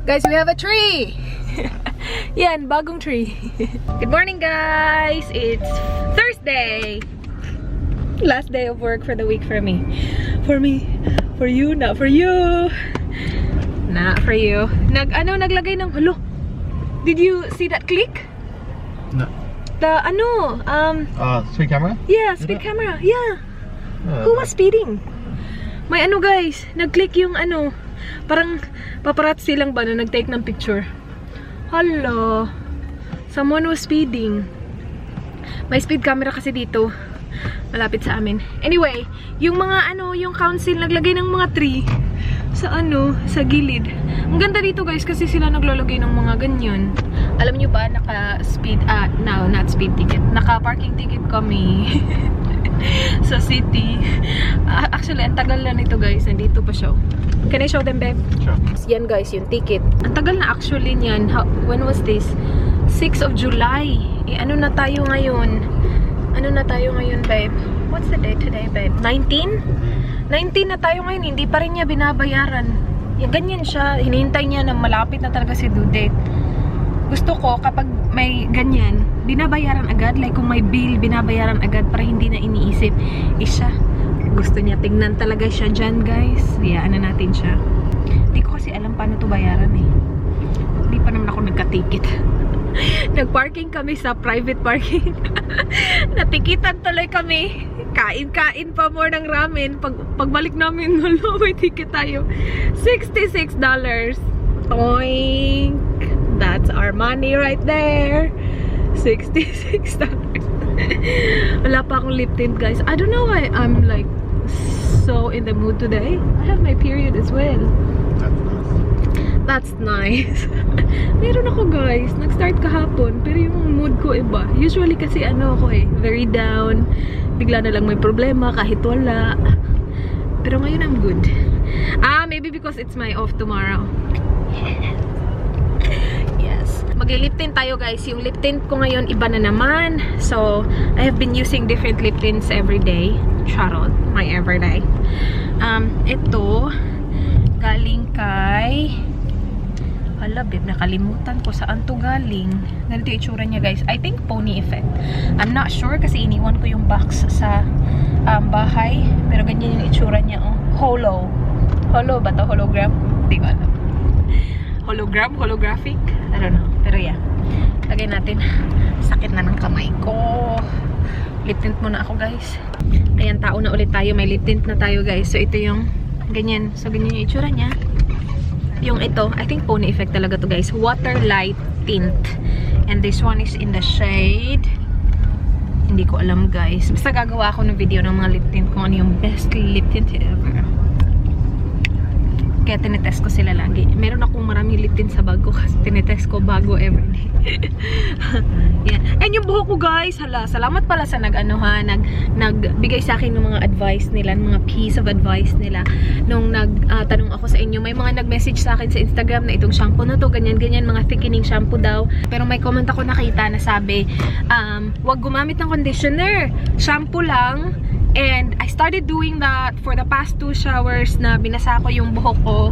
Guys, we have a tree! Yan, bagong tree. Good morning, guys! It's Thursday! Last day of work for the week for me. For me. For you, not for you. Not for you. Naglagay ng, hello? Did you see that click? No. The, speed camera? Yeah, speed camera. Yeah. Who was speeding? May guys, nag-click yung parang paparazzi lang ba na nag-take ng picture. Hello. Someone was speeding. May speed camera kasi dito. Malapit sa amin. Anyway, yung mga yung council naglagay ng mga tree sa sa gilid. Ang ganda dito guys kasi sila naglalagay ng mga ganyan. Alam niyo ba naka-speed no, not speed ticket. Naka-parking ticket kami. Sa city. Actually, ang tagal na nito guys. Nandito pa siya. Can I show them, babe? Sure. Yan guys, yung ticket. Ang tagal na actually niyan. When was this? 6th of July. Ano na tayo ngayon? Ano na tayo ngayon, babe? What's the date today, babe? 19? 19 na tayo ngayon. Hindi pa rin niya binabayaran. Yan, ganyan siya. Hinihintay niya na malapit na talaga si due date. Gusto ko kapag may ganyan, binabayaran agad. Like kung may bill, binabayaran agad para hindi na iniisip. Siya, gusto niya. Tingnan talaga siya dyan, guys. Hayaan na natin siya. Hindi ko kasi alam paano to bayaran eh. Hindi pa naman ako nagka-ticket. Nag-parking kami sa private parking. Natikitan tuloy kami. Kain-kain pa more ng ramen. Pagbalik namin, may ticket tayo. $66. Toink! That's our money right there. $66. Wala pa akong lip tint, guys. I don't know why I'm like so in the mood today. I have my period as well. That's nice. Meron ako, guys. Nag-start kahapon. Pero yung mood ko iba. Usually kasi ako very down. Bigla na lang may problema kahit wala. Pero ngayon I'm good. Maybe because it's my off tomorrow. Yes. Mag-lip tint tayo, guys. Yung lip tint ko ngayon iba na naman. So, I have been using different lip tints every day. Charot. My everyday. Ito galing kay hala, babe, nakalimutan ko saan to galing. Ganito yung itsura niya, guys. I think Pony Effect. I'm not sure kasi iniwan ko yung box sa bahay. Pero ganyan yung itsura niya, oh. Holo. Holo ba to? Hologram? Hindi ko alam. Hologram? Holographic? I don't know. Pero yeah. Lagay natin. Sakit na ng kamay ko. Lip tint muna ako, guys. Ayan, tao na ulit tayo. May lip tint na tayo, guys. So, ito yung ganyan. So, ganyan yung itsura niya. Yung ito, I think Pony Effect talaga to, guys. Water Light Tint. And this one is in the shade. Hindi ko alam, guys. Basta gagawa ako ng video ng mga lip tint kung ano yung best lip tint ever. Kaya tinetest ko sila lagi. Meron akong maraming lip tint sa bag ko kasi tinetest ko bago everyday. Yeah. And yung buhok ko, guys, hala, salamat pala sa nagbigay sa akin ng mga advice nila, ng mga piece of advice nila. Nung nagtanong ako sa inyo, may mga nag-message sa akin sa Instagram na itong shampoo na to, ganyan-ganyan, mga thickening shampoo daw. Pero may comment ako nakita na sabi, wag gumamit ng conditioner. Shampoo lang. And I started doing that for the past 2 showers na binasa ko yung buhok ko.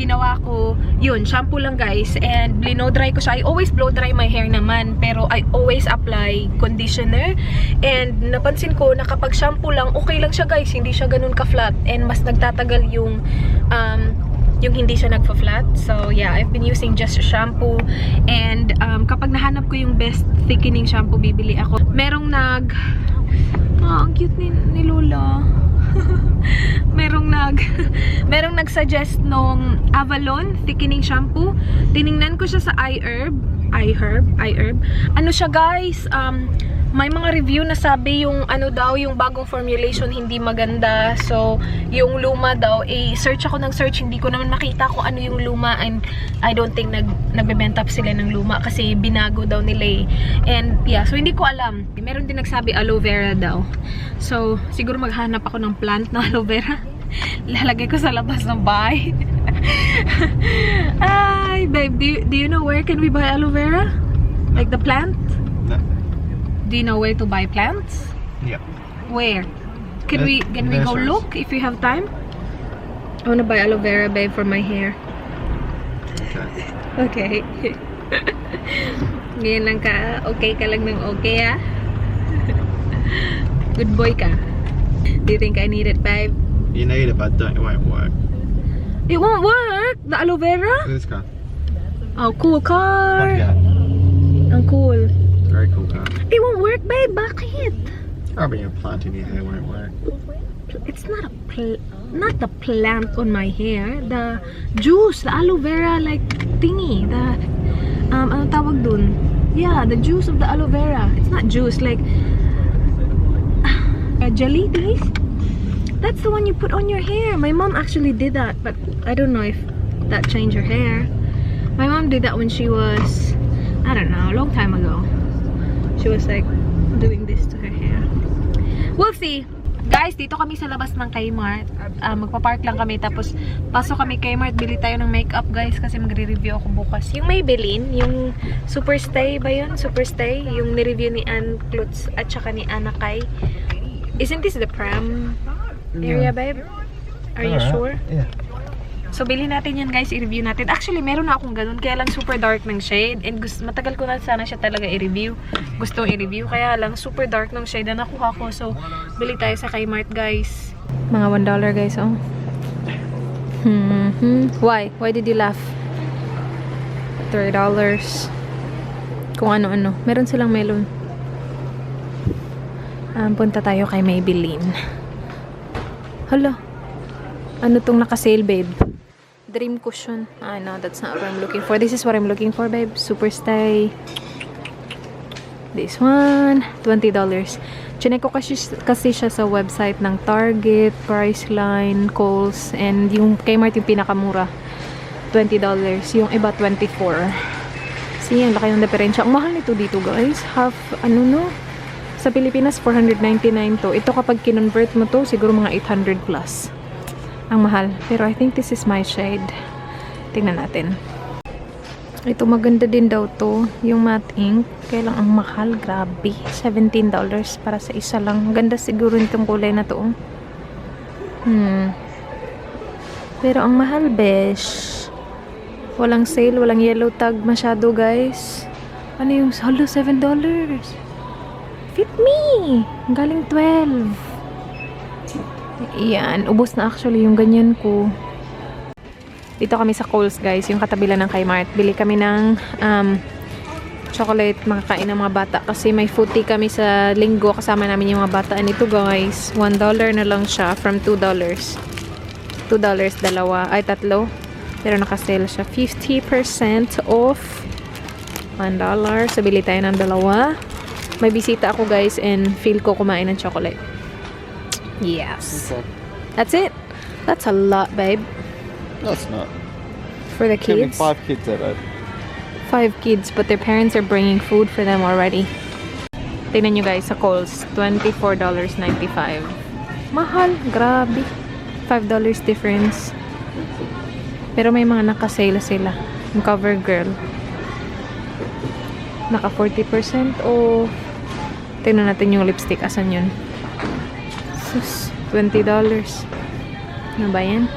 Ginawa ko, yun, shampoo lang, guys. And blow dry ko siya. I always blow dry my hair naman. Pero I always apply conditioner. And napansin ko na kapag shampoo lang, okay lang siya, guys. Hindi siya ganun ka-flat. And mas nagtatagal yung hindi siya nagpa-flat. So, yeah, I've been using just shampoo. And kapag nahanap ko yung best thickening shampoo, bibili ako. Merong ang cute ni Lola. merong nag-suggest nung Avalon thickening shampoo. Tiningnan ko siya sa iHerb. Ano siya, guys? May mga review na sabi yung yung bagong formulation hindi maganda. So, yung luma daw, search ako ng search, hindi ko naman makita kung ano yung luma, and I don't think nagbebenta up sila ng luma kasi binago daw nila eh. And yeah, so hindi ko alam. Meron din nagsabi aloe vera daw. So, siguro maghanap ako ng plant na aloe vera. Lalagay ko sa labas ng bahay. Ay, babe, do you know where can we buy aloe vera? Like the plant? No. Do you know where to buy plants? Yeah. Where? Can we go look if you have time? I want to buy aloe vera, babe, for my hair. Okay. Okay. Ngayon lang ka, okay ka lang ng okay, ah? Good boy ka. Do you think I need it, babe? You need it, but it won't work. It won't work? The aloe vera? This car. Oh, cool car. Yeah. Ang cool. Very cool car. It won't work, babe. Bakit? Rubbing a plant in your hair won't work. It's not not the plant on my hair. The juice, the aloe vera like thingy. The ano tawag dun? Yeah, the juice of the aloe vera. It's not juice, like a jelly thingies. That's the one you put on your hair. My mom actually did that, but I don't know if that changed her hair. My mom did that when she was, I don't know, a long time ago. She was like doing this to her hair. We'll see. Guys, dito kami sa labas ng Kmart. Magpa-park lang kami. Tapos, pasok kami Kmart. Bili tayo ng makeup, guys. Kasi magre-review ako bukas. Yung Maybelline, yung Superstay ba yun? Superstay. Yung ni-review ni Ann Klutz at saka ni Anna Kai. Isn't this the pram area, babe? Are you sure? Yeah. So, bilhin natin yan, guys. I-review natin. Actually, meron na akong ganun. Kaya lang super dark ng shade. And matagal ko na sana siya talaga i-review. Gustong i-review. Kaya lang super dark ng shade na nakuha ko. So, bili tayo sa Kmart, guys. Mga $1, guys, oh. Why? Why did you laugh? $3. Kung ano-ano. Meron silang melon. Punta tayo kay Maybelline. Hala. Ano tong naka-sale, babe? Dream cushion. No, that's not what I'm looking for. This is what I'm looking for, babe. Superstay. This one, $20. Chinek ko kasi siya sa website ng Target, Priceline, Kohl's, and yung Kmart yung pinakamura. $20. Yung iba, $24. See, ang laki ng diferensya. Ang mahal nito dito, guys. Half, ano no? Sa Pilipinas, $499 to. Ito kapag kinonvert mo to, siguro mga $800 plus. Ang mahal. Pero I think this is my shade. Tingnan natin. Ito maganda din daw to. Yung matte ink. Kaya lang ang mahal. Grabe. $17 para sa isa lang. Ganda siguro nitong kulay na to. Pero ang mahal, besh. Walang sale. Walang yellow tag masyado, guys. Ano yung halo? $7. Fit me! Galing 12. Yan, ubos na actually yung ganyan ko. Dito kami sa Kohl's, guys, yung katabilan ng Kmart. Bili kami ng chocolate, makakain ng mga bata. Kasi may footy kami sa linggo, kasama namin yung mga bata. And ito, guys, $1 na lang siya from $2. $2, dalawa, ay tatlo. Pero nakasale siya. 50% off. $1. So, bili tayo ng dalawa. May bisita ako, guys, and feel ko kumain ng chocolate. Yes. Okay. That's it. That's a lot, babe. No, it's not. For the Getting kids. 5 kids there, babe. 5 kids, but their parents are bringing food for them already. Tingnan nyo, guys, sa Kohl's. $24.95. Mahal. Grabe. $5 difference. Pero may mga naka-sale sila. Yung CoverGirl. Naka 40% off. Tingnan natin yung lipstick. Asan yun? $20. Ano ba yan?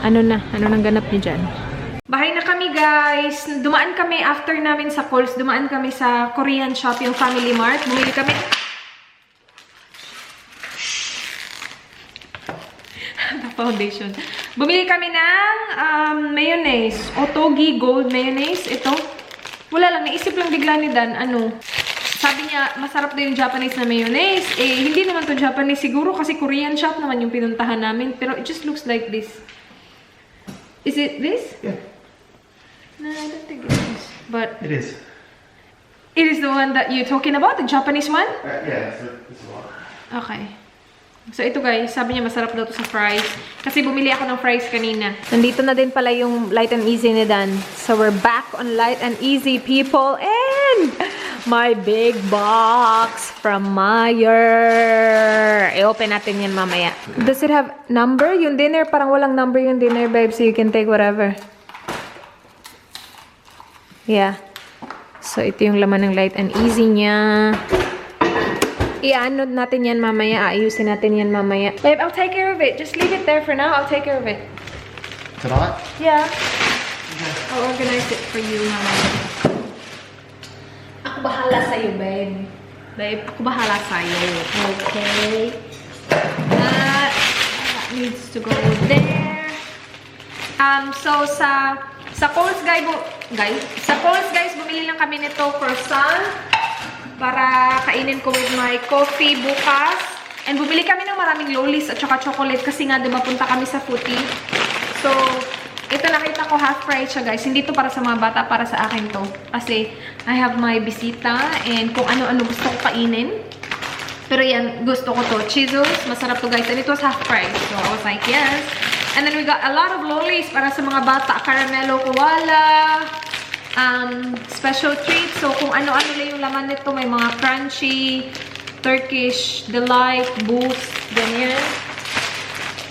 Ano na? Ano nang ganap niyo dyan? Bahay na kami, guys. Dumaan kami after namin sa Kohl's. Dumaan kami sa Korean shop, yung Family Mart. Bumili kami. The foundation. Bumili kami ng mayonnaise. Otogi Gold Mayonnaise. Ito. Wala lang. Naisip lang bigla ni Dan. Ano? Sabi niya, masarap daw yung Japanese na mayonnaise. Eh, hindi naman to Japanese siguro kasi Korean shop naman yung pinuntahan namin. Pero it just looks like this. Is it this? Yeah. No, I don't think it is. But It is. it is the one that you're talking about? The Japanese one? Yeah, this is one. Okay. So, ito guys, sabi niya masarap daw to sa fries. Kasi bumili ako ng fries kanina. Nandito na din pala yung Light and Easy ni Dan. So, we're back on Light and Easy, people. And my big box from Meyer. I-open natin yan mamaya. Does it have number? Yung dinner, parang walang number yung dinner, babe. So, you can take whatever. Yeah. So, ito yung laman ng Light and Easy niya. I-ano natin yan mamaya. Ayusin natin yan mamaya. Babe, I'll take care of it. Just leave it there for now. I'll take care of it. Tonight? Yeah. Okay. I'll organize it for you mamaya. Ako bahala sa'yo, babe. Babe, ako bahala sa'yo. Okay. That needs to go there. So sa Kohl's guys, bumili lang kami nito croissant para kainin ko with my coffee bukas. And bumili kami ng maraming lollies at saka chocolate kasi nga diba punta kami sa Footy. So, ito nakita ko half price siya guys. Hindi to para sa mga bata, para sa akin to. Kasi I have my bisita and kung ano-ano gusto ko kainin. Pero yan, gusto ko to. Cheezos, masarap to guys. And it was half price. So I was like, yes. And then we got a lot of lollies para sa mga bata. Caramelo koala. Special treats. So kung ano-ano lang yung laman nito. May mga crunchy, Turkish Delight, Boost, ganyan.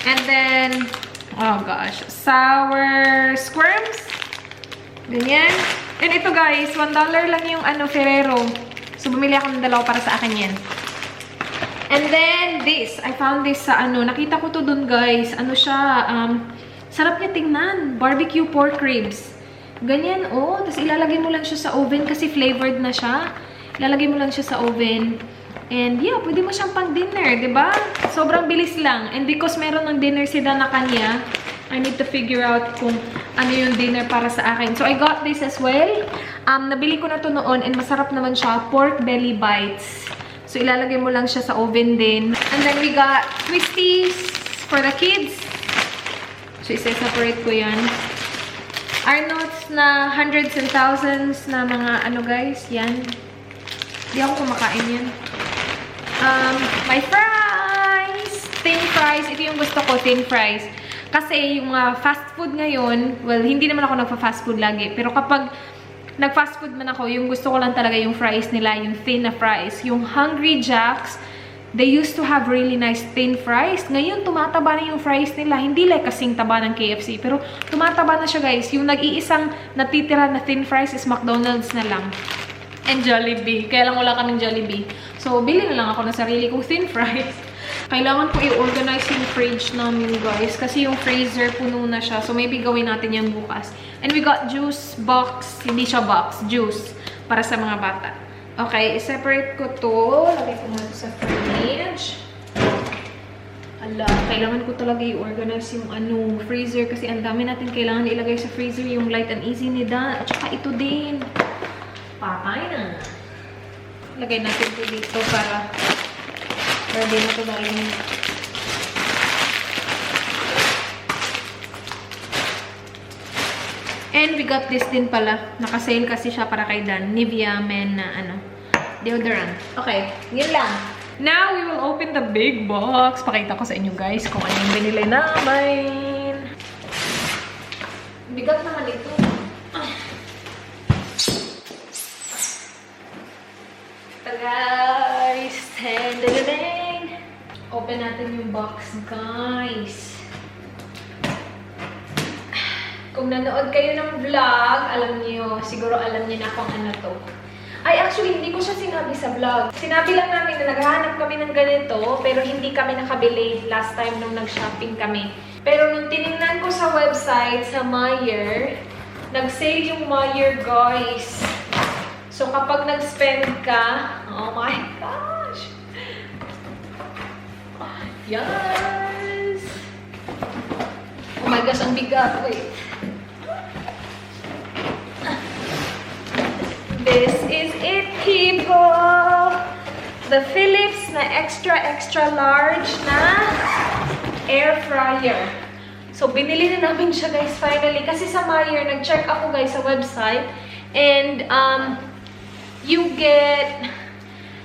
And then, oh gosh, sour squirms. Ganyan. And ito guys, $1 lang yung Ferrero. So bumili ako ng dalawa para sa akin yan. And then this, I found this sa nakita ko to dun guys. Ano siya, sarap niya tingnan. Barbecue pork ribs. Ganyan, oh. Tapos ilalagay mo lang siya sa oven kasi flavored na siya. Ilalagay mo lang siya sa oven. And yeah, pwede mo siyang pang dinner, diba? Sobrang bilis lang. And because meron ng dinner si Dana kanya, I need to figure out kung ano yung dinner para sa akin. So I got this as well. Nabili ko na to noon and masarap naman siya. Pork belly bites. So, ilalagay mo lang siya sa oven din. And then, we got twisties for the kids. So, isa-separate ko yan. Arnott's na hundreds and thousands na mga guys. Yan. Hindi ako kumakain yan. My fries! Thin fries. Ito yung gusto ko, thin fries. Kasi yung fast food ngayon, well, hindi naman ako nagpa-fast food lagi. Pero kapag nag-fast food man ako, yung gusto ko lang talaga yung fries nila, yung thin na fries. Yung Hungry Jack's, they used to have really nice thin fries. Ngayon, tumataba na yung fries nila. Hindi like kasing taba ng KFC, pero tumataba na siya guys. Yung nag-iisang natitira na thin fries is McDonald's na lang. And Jollibee. Kaya lang wala kaming Jollibee. So, bili na lang ako ng sarili kong thin fries. Kailangan ko i-organize yung fridge namin, guys. Kasi yung freezer, puno na siya. So, maybe gawin natin yan bukas. And we got juice box. Hindi siya box. Juice. Para sa mga bata. Okay, i-separate ko to. Lagay ko muna sa fridge. Ala, kailangan ko talaga i-organize yung freezer. Kasi ang dami natin kailangan ilagay sa freezer. Yung light and easy ni Dan. At saka ito din. Patay na. Lagay natin ito dito para ready na ito dahil. And we got this din pala. Naka-sale kasi siya para kay Dan. Nivea Men na deodorant. Okay, yun lang. Now, we will open the big box. Pakita ko sa inyo guys kung ano yung binili namin. Bigat naman ito. Ito guys. Open natin yung box guys. Kung nanood kayo ng vlog, alam niyo, siguro alam niyo na kung ano to. Ay, actually, hindi ko siya sinabi sa vlog. Sinabi lang namin na naghahanap kami ng ganito, pero hindi kami nakabili last time nung nag-shopping kami. Pero nung tinignan ko sa website, sa Meijer, nag-sale yung Meijer, guys. So, kapag nag-spend ka, oh my gosh! Yes! Oh my gosh, ang bigat. Wait. This is it, people! The Philips na extra large na air fryer. So, binili na namin siya, guys, finally. Kasi sa Meijer, nag-check ako, guys, sa website. And, you get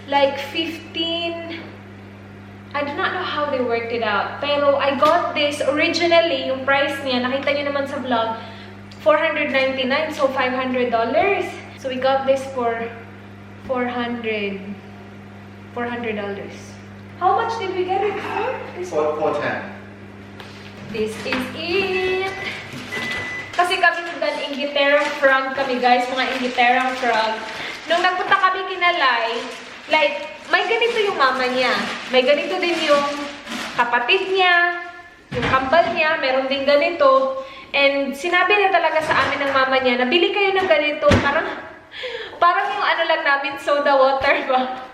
like 15... I do not know how they worked it out. Pero I got this originally, yung price niya, nakita niyo naman sa vlog, $499, so $500. So we got this for $400. How much did we get it for? $410. This is it. Kasi kami nagdan INGGITERANG FROG kami, guys, mga INGGITERANG FROG. Nung nagpunta kami kinalay, like, may ganito yung mama niya. May ganito din yung kapatid niya, yung kambal niya, meron din ganito. And sinabi na talaga sa amin ng mama niya, nabili kayo ng ganito. Parang yung ano lang namin, soda water ba?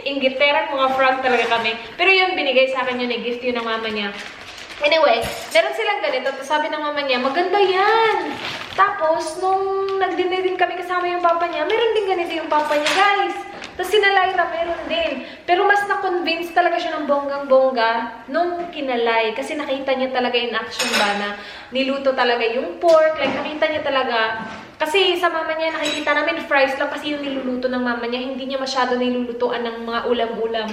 Inggiterang mga frog talaga kami. Pero yun, binigay sa akin yun, gift yun ng mama niya. Anyway, meron silang ganito. Tapos sabi ng mama niya, maganda yan. Tapos, nung nag-dinner din kami kasama yung papa niya, meron din ganito yung papa niya, guys. Tapos sinalay na meron din. Pero mas na-convince talaga siya ng bonggang-bongga nung kinalay. Kasi nakita niya talaga in action ba na niluto talaga yung pork. Like, nakita niya talaga. Kasi sa mama niya, nakikita namin fries lang kasi yung niluluto ng mama niya. Hindi niya masyado nilulutuan ng mga ulam-ulam.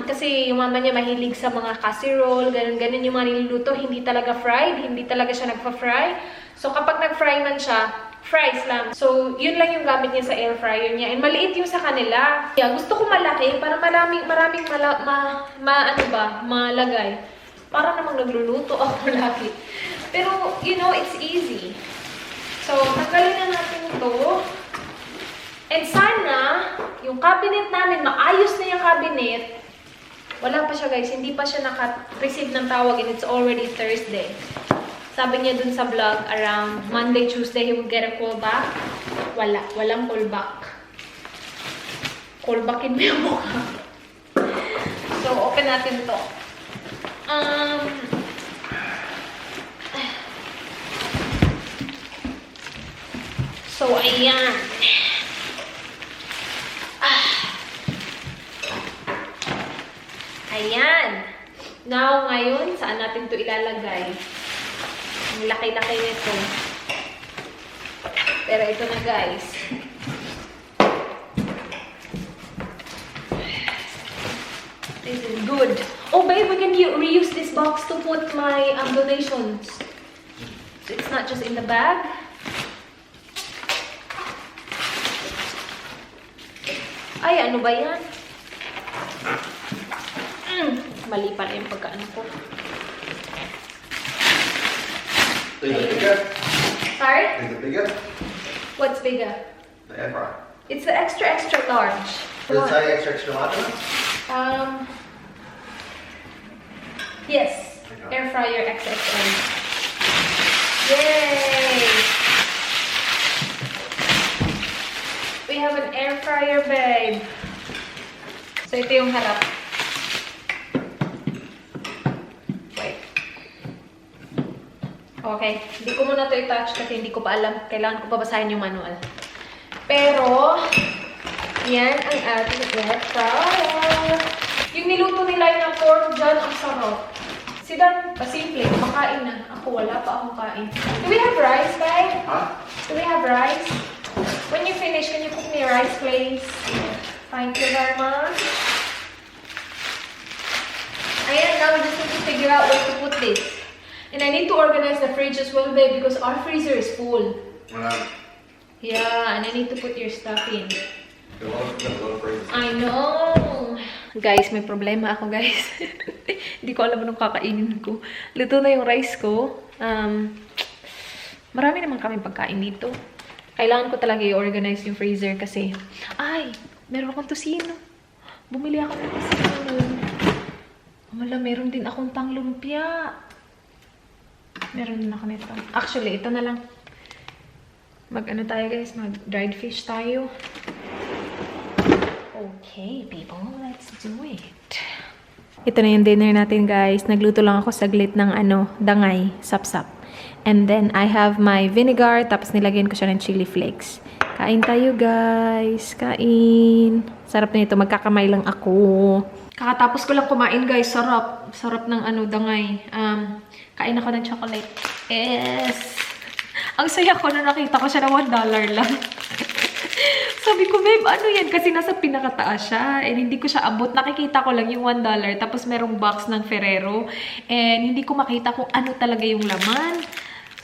Kasi yung mama niya mahilig sa mga casserole, ganun-ganun yung mga niluluto. Hindi talaga fried. Hindi talaga siya nagpa-fry. So, kapag nag-fry man siya, fries lang. So, yun lang yung gamit niya sa air fryer niya. And maliit yung sa kanila. Yeah, gusto ko malaki para maraming malagay. Para namang nagluluto ako lagi. Pero, you know, it's easy. So, tanggalin na natin ito. And sana, yung cabinet namin, maayos na yung cabinet. Wala pa siya, guys. Hindi pa siya naka-receive ng tawag and it's already Thursday. Sabi niya dun sa vlog, around Monday, Tuesday, he will get a call back. Wala. Walang call back. Call backin mo yung mukha. So, open natin to. So, ayan. Ayan. Now, ngayon, saan natin to ilalagay? Ang laki-laki nito. Pero ito na, guys. This is good. Oh, babe, we can reuse this box to put my donations. So it's not just in the bag. Ay, ano ba yan? Mali pala yung pagkaano ko. Is it bigger? Sorry? Is it bigger? What's bigger? The air fryer. It's the extra large. Does it say extra large on it? Yes. Okay. Air fryer XXL. Yay! We have an air fryer, babe. So, ito yung harap. Wait. Okay. Hindi ko muna ito i-touch kasi hindi ko pa alam. Kailangan ko pa basahin yung manual. Pero, yan ang ating air fryer. Yung niluto nila yung pork dyan, ang sarap. Si Dan, pasimple, kumakain na. Ako, wala pa akong kain. Do we have rice, babe? Huh? Do we have rice? When you finish, can you cook me rice, please? Thank you very much. Ayan, now we just need to figure out where to put this. And I need to organize the fridge as well, babe, because our freezer is full. Yeah, and I need to put your stuff in. I know. Guys, may problema ako, guys. Hindi ko alam anong kakainin ko. Luto na yung rice ko. Marami naman kami pagkain dito. Kailangan ko talaga i-organize yung freezer kasi, ay, meron akong tosino. Bumili ako ng tosino. Wala, meron din akong panglumpia. Meron din ako nito. Actually, ito na lang. Mag-ano tayo, guys? Mag-dried fish tayo. Okay, people, let's do it. Ito na yung dinner natin, guys. Nagluto lang ako saglit ng dangay, sapsap. And then, I have my vinegar, tapos nilagyan ko siya ng chili flakes. Kain tayo, guys. Kain. Sarap na ito. Magkakamay lang ako. Kakatapos ko lang kumain, guys. Sarap. Sarap ng dangay. Kain ako ng chocolate. Yes! Ang saya ko na nakita ko siya na $1 lang. Sabi ko, babe, ano yan? Kasi nasa pinakataas siya. And hindi ko siya abot. Nakikita ko lang yung $1. Tapos merong box ng Ferrero. And hindi ko makita kung ano talaga yung laman.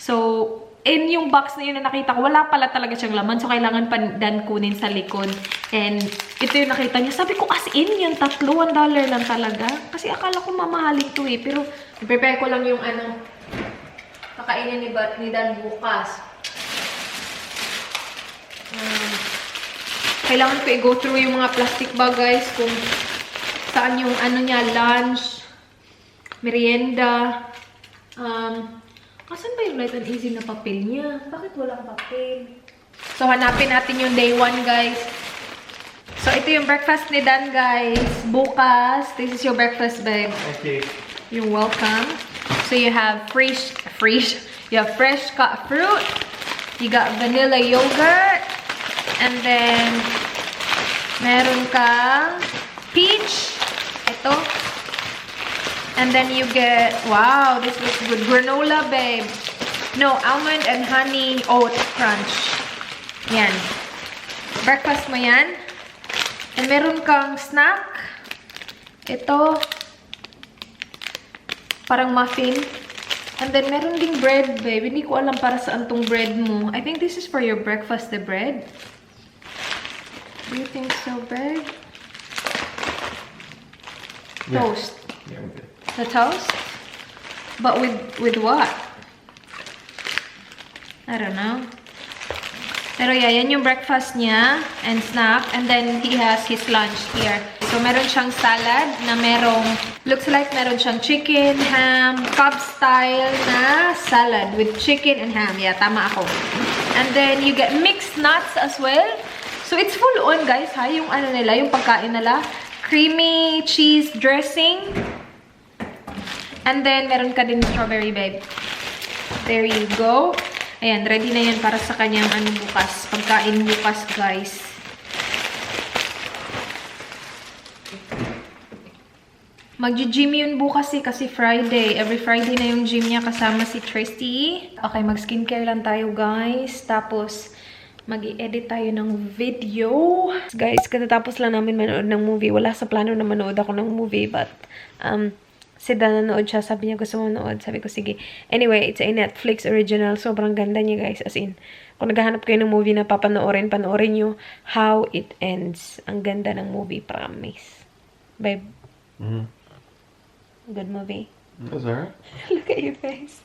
So, and yung box na yun na nakita ko, wala pala talaga siyang laman. So, kailangan pa dan kunin sa likod. And ito yung nakita niya. Sabi ko, as in yan, tatlo, $1 lang talaga. Kasi akala ko mamahalin to eh. Pero, prepare ko lang yung kakainin ni Dan bukas. Kailangan ko i-go through yung mga plastic bag, guys. Kung saan yung niya, lunch, merienda, Asan ba yung light and easy na papel niya? Bakit walang papel? So, hanapin natin yung day 1, guys. So, ito yung breakfast ni Dan, guys. Bukas. This is your breakfast, babe. Okay. You're welcome. So, you have you have fresh cut fruit. You got vanilla yogurt. And then, meron kang peach. Ito. And then you get, wow, this looks good. Granola, babe. No, almond and honey oat crunch. Yan. Breakfast mo yan. And meron kang snack. Ito. Parang muffin. And then meron ding bread, babe. Hindi ko alam para saan tong bread mo. I think this is for your breakfast, the bread. Do you think so, babe? Yeah. Toast. Yeah, we're good. The toast? But with what? I don't know. Pero yeah, yan yung breakfast niya and snack. And then he has his lunch here. So meron siyang salad na merong, looks like meron siyang chicken, ham, Cobb style na salad with chicken and ham. Yeah, tama ako. And then you get mixed nuts as well. So it's full on, guys, ha? Yung ano nila, yung pagkain nila. Creamy cheese dressing. And then, meron ka din strawberry, babe. There you go. Ayan, ready na yan para sa kanyang ano bukas. Pagkain bukas, guys. Mag-gym yun bukas kasi Friday. Every Friday na yung gym niya kasama si Tristy. Okay, mag-skincare lang tayo, guys. Tapos, mag-i-edit tayo ng video. Guys, katatapos lang namin manood ng movie. Wala sa plano na manood ako ng movie, but, si Dan nanood siya. Sabi niya gusto mo manood. Sabi ko, sige. Anyway, it's a Netflix original. Sobrang ganda niya, guys. As in, kung naghahanap kayo ng movie na papanoorin, panoorin nyo How It Ends. Ang ganda ng movie, promise. Babe. Good movie. That's alright. Look at your face.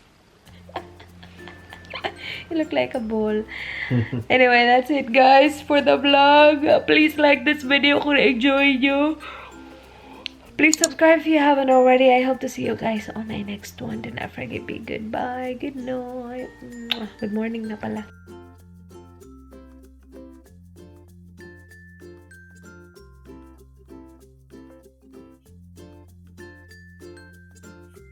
You look like a bull. Anyway, that's it, guys, for the vlog. Please like this video kung enjoy nyo. Please subscribe if you haven't already. I hope to see you guys on my next one. Do not forget, be goodbye, good night. Good morning na pala.